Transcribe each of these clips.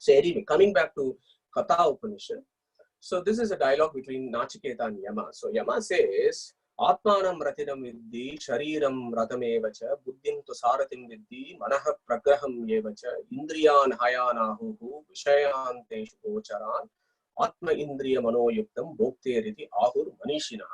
So anyway, coming back to Katha Upanishad. So this is a dialogue between Nachiketa and Yama. So Yama says, Atmanam ratinam viddhi, shariram ratamevacha, buddhim tu saratim viddhi, manaha pragraham yevacha, indriyan hayanahuhu, vishayanteshu gocharan, atma indriya manoyuktam, bhokteriti ahur manishina.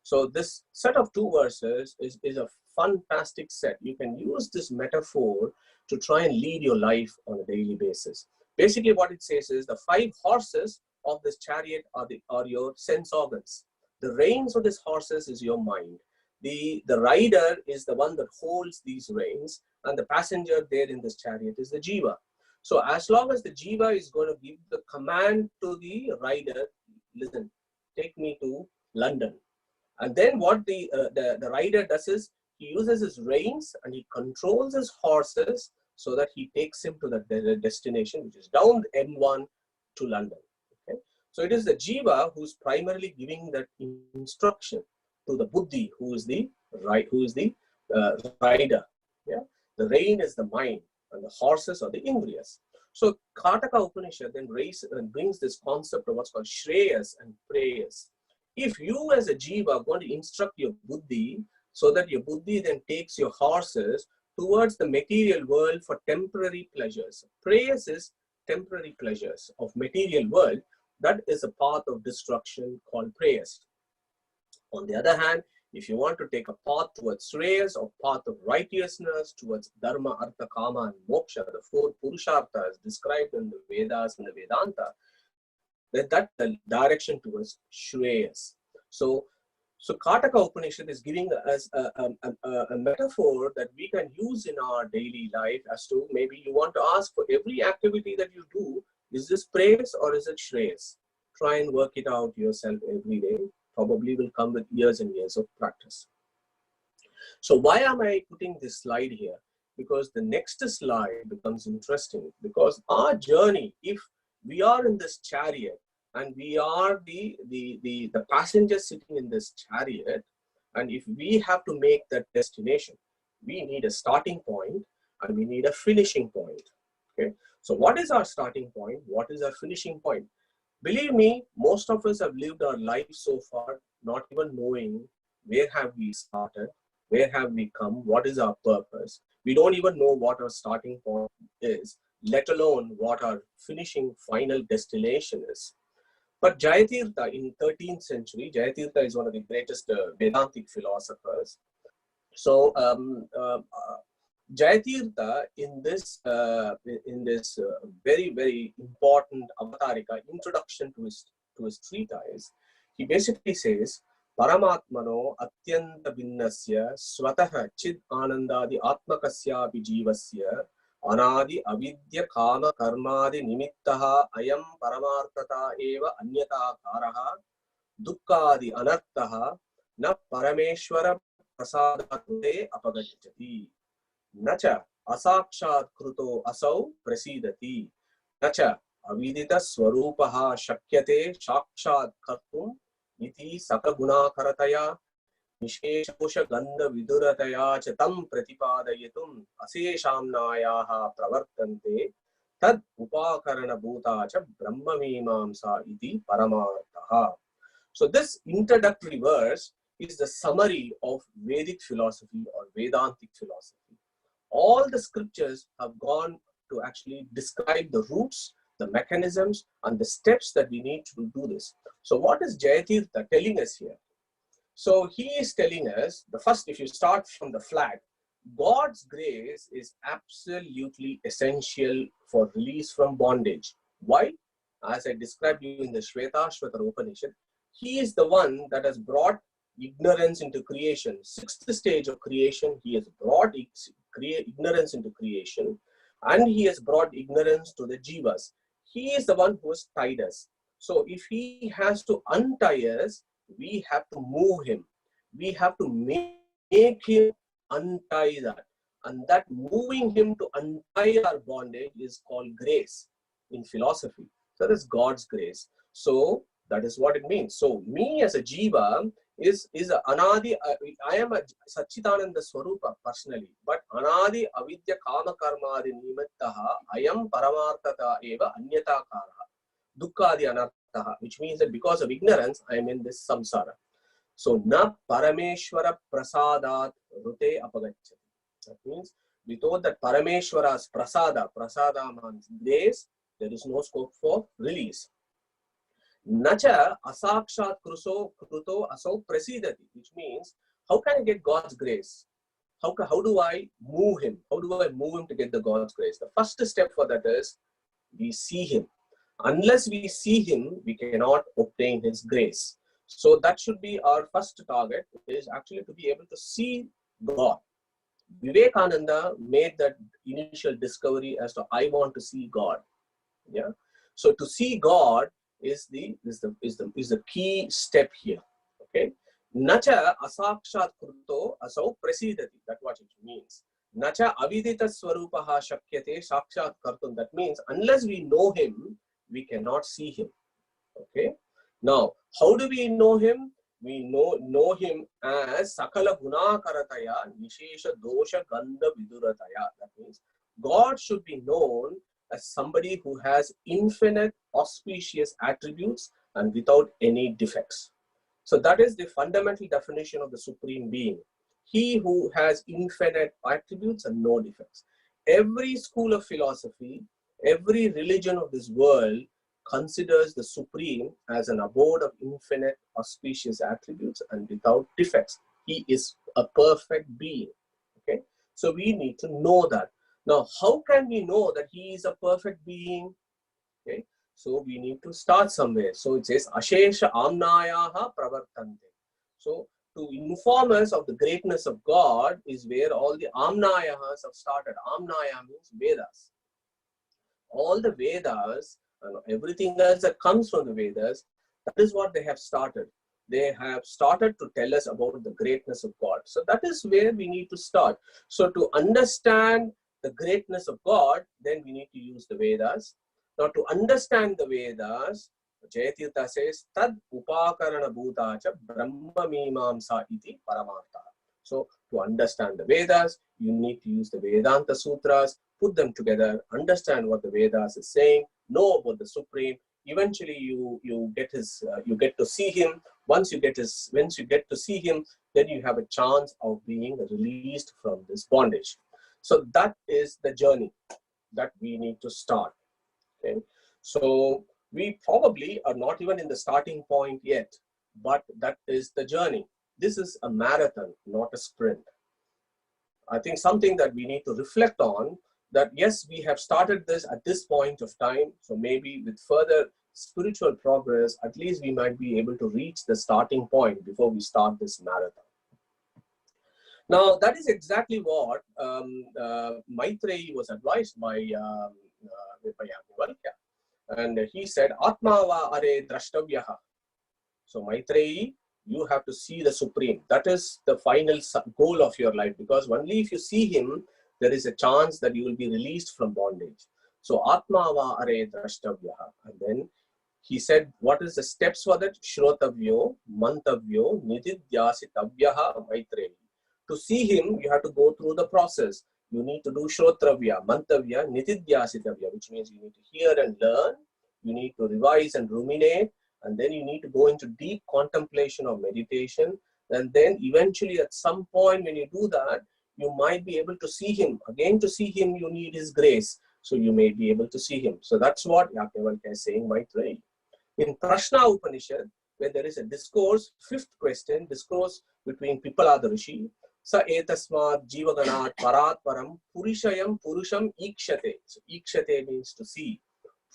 So this set of two verses is a fantastic set. You can use this metaphor to try and lead your life on a daily basis. Basically what it says is the 5 horses of this chariot are your sense organs. The reins of these horses is your mind. The rider is the one that holds these reins, and the passenger there in this chariot is the jiva. So as long as the jiva is going to give the command to the rider, listen, take me to London. And then what the rider does is he uses his reins and he controls his horses so that he takes him to the destination, which is down M1 to London. Okay? So it is the jiva who's primarily giving that instruction to the buddhi, who is the rider. Yeah, the rein is the mind, and the horses are the indriyas. So Kataka Upanishad then brings this concept of what's called shreyas and preyas. If you as a jiva are going to instruct your buddhi so that your buddhi then takes your horses towards the material world for temporary pleasures. Preyas is temporary pleasures of material world. That is a path of destruction called preyas. On the other hand, if you want to take a path towards shreyas or path of righteousness towards dharma, artha, kama and moksha, the 4 purusharthas described in the Vedas and the Vedanta, that's the direction towards shreyas. So Kataka Upanishad is giving us a metaphor that we can use in our daily life as to maybe you want to ask for every activity that you do, is this praise or is it shreyas? Try and work it out yourself every day. Probably will come with years and years of practice. So why am I putting this slide here? Because the next slide becomes interesting, because our journey, if we are in this chariot and we are the passenger sitting in this chariot, and if we have to make that destination, we need a starting point and we need a finishing point. Okay, so what is our starting point? What is our finishing point? Believe me, most of us have lived our life so far not even knowing where have we started, where have we come, what is our purpose. We don't even know what our starting point is, let alone what our finishing final destination is. But Jayatirtha in 13th century, Jayatirtha is one of the greatest Vedantic philosophers. So Jayatirtha in this very, very important avatarika, introduction to his treatise, he basically says, Paramatmano atyanta binnasya swataha chid anandadi atmakasyapi jivasya anadi avidya kama karmadi nimittaha ayam paramartata eva anyata karaha dukkadi anartaha na parameshwara prasadate apagacchati nacha asakshat kruto asau prasidati nacha avidita swarupaha shakyate shakshat kartum iti sakagunakartaya nisheshosha gandha vidurataya chatam pratipadayatum aseshamnayaha pravartante tad upakarana bhuta cha brahma mimamsa iti paramartaha. So this introductory verse is the summary of Vedic philosophy or Vedantic philosophy. All the scriptures have gone to actually describe the roots, the mechanisms, and the steps that we need to do this. So what is Jayatirtha telling us here? So he is telling us, the first, if you start from the flag, God's grace is absolutely essential for release from bondage. Why? As I described you in the Shvetashvatara Upanishad, he is the one that has brought ignorance into creation. 6th stage of creation, he has brought ignorance into creation, and he has brought ignorance to the jivas. He is the one who has tied us. So if he has to untie us, we have to move him. We have to make him untie that. And that moving him to untie our bondage is called grace in philosophy. So that's God's grace. So that is what it means. So me as a jiva, is anadi. I am a Satchitananda Swarupa personally, but anadi avidya kama karmadi nimittaha ayam paramartata eva anyata kara dukkadi anarthaha, which means that because of ignorance I am in this samsara. So na parameshwara prasadat rute apagacchati. That means without that Parameshwara's prasada means grace, there is no scope for release. Nacha asakshat kruto asau prasidati, which means how can I get God's grace? How do I move him? How do I move him to get the God's grace? The first step for that is we see him. Unless we see him, we cannot obtain his grace. So that should be our first target, is actually to be able to see God. Vivekananda made that initial discovery as to I want to see God. Yeah. So to see God is the key step here. Okay. Nacha asakshat kruto asau prasidati. That's what it means. Nacha avidita swarupaha shakyate sakshat kartum. That means unless we know him, we cannot see him. Okay. Now, how do we know him? We know him as Sakala Gunakarataya Nishesha Dosha Gandha Vidurataya. That means God should be known as somebody who has infinite auspicious attributes and without any defects. So that is the fundamental definition of the Supreme Being. He who has infinite attributes and no defects. Every school of philosophy, every religion of this world considers the Supreme as an abode of infinite auspicious attributes and without defects. He is a perfect being. Okay, so we need to know that. Now, how can we know that he is a perfect being? Okay, so we need to start somewhere. So it says Ashesha Amnayaha Pravartante. So to inform us of the greatness of God is where all the Amnayahas have started. Amnaya means Vedas. All the Vedas, everything else that comes from the Vedas, that is what they have started. They have started to tell us about the greatness of God. So that is where we need to start. So to understand the greatness of God, then we need to use the Vedas. Now to understand the Vedas, Jayatirtha says, Tad upakarana bhutacha brahma mimamsa iti paramartha. So to understand the Vedas, you need to use the Vedanta Sutras, put them together, understand what the Vedas is saying, know about the Supreme. Eventually, you get to see him. Once you get to see him, then you have a chance of being released from this bondage. So that is the journey that we need to start. Okay, so we probably are not even in the starting point yet, but that is the journey. This is a marathon, not a sprint. I think something that we need to reflect on, that yes, we have started this at this point of time. So maybe with further spiritual progress, at least we might be able to reach the starting point before we start this marathon. Now, that is exactly what Maitreyi was advised by Yajnavalkya. And he said, Atmava are drashtavyaha. So Maitreyi, you have to see the Supreme. That is the final goal of your life, because only if you see him, there is a chance that you will be released from bondage. So Atmava are drashtavyaha. And then he said, what is the steps for that? Shrotavyo, mantavyo, nididhyasitavyaha Maitreyi. To see him, you have to go through the process. You need to do Shrotravya, Mantavya, Nitidhyasitavya, which means you need to hear and learn. You need to revise and ruminate. And then you need to go into deep contemplation or meditation. And then eventually at some point when you do that, you might be able to see him. Again, to see him, you need his grace. So you may be able to see him. So that's what Yajnavalkya is saying, Maitreyi. In Prashna Upanishad, when there is a discourse, fifth question, discourse between Pippalada Rishi, Sa etasmat jivaganat parat param purishayam purusham ikshate. So ikshate means to see.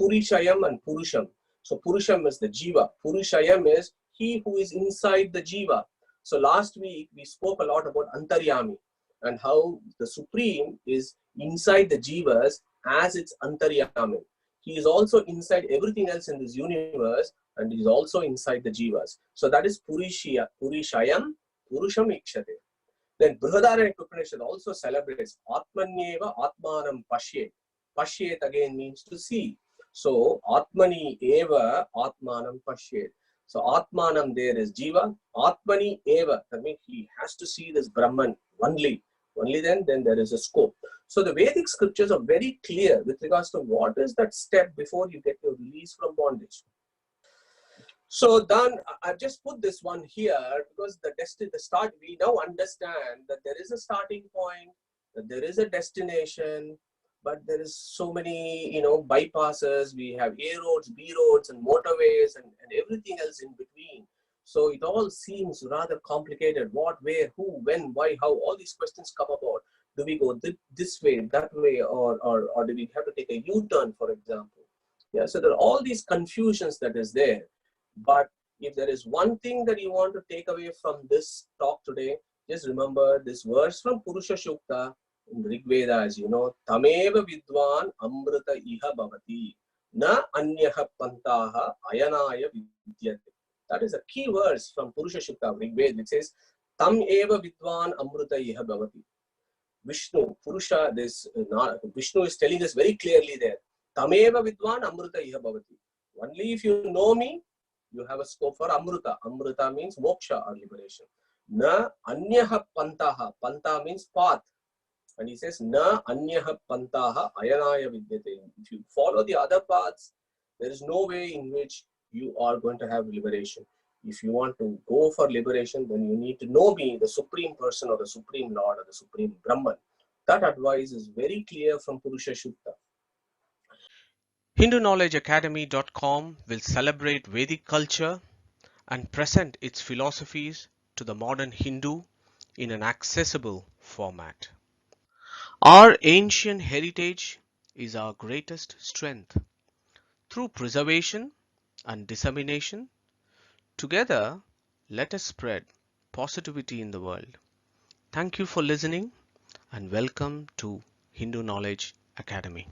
Purishayam and purusham. So purusham is the jiva. Purishayam is he who is inside the jiva. So last week we spoke a lot about antaryami and how the Supreme is inside the jivas as its antaryami. He is also inside everything else in this universe, and he is also inside the jivas. So that is purishayam, purusham ikshate. Then Brihadaranyaka Upanishad also celebrates Atmanyeva Atmanam Pashyet. Pashyet again means to see. So Atmani Eva Atmanam Pashyet. So Atmanam there is Jiva, Atmani Eva. That means he has to see this Brahman only. Only then there is a scope. So the Vedic scriptures are very clear with regards to what is that step before you get your release from bondage. So then I've just put this one here because the start, we now understand that there is a starting point, that there is a destination, but there is so many, bypasses. We have A roads, B roads, and motorways, and everything else in between. So it all seems rather complicated. What, where, who, when, why, how, all these questions come about. Do we go this way, that way, or do we have to take a U-turn, for example? Yeah, so there are all these confusions that is there. But if there is one thing that you want to take away from this talk today, just remember this verse from Purusha Shukta in Rig Veda, as you know, Tameva Vidwan Amrita Iha Bhavati Na Anyaha Pantaha Ayanaya Vidyate. That is a key verse from Purusha Shukta of Rig Veda. It says, Tam Eva Vidwan Amrita Iha Bhavati. Vishnu, Purusha, Vishnu is telling us very clearly there, Tameva Vidwan Amrita Iha Bhavati. Only if you know me, you have a scope for Amrita. Amrita means moksha or liberation. Na anyaha pantaha. Panta means path. And he says, Na anyaha pantaha ayanaya vidyate. If you follow the other paths, there is no way in which you are going to have liberation. If you want to go for liberation, then you need to know me, the Supreme Person or the Supreme Lord or the Supreme Brahman. That advice is very clear from Purusha Shukta. HinduKnowledgeAcademy.com will celebrate Vedic culture and present its philosophies to the modern Hindu in an accessible format. Our ancient heritage is our greatest strength. Through preservation and dissemination, together let us spread positivity in the world. Thank you for listening and welcome to Hindu Knowledge Academy.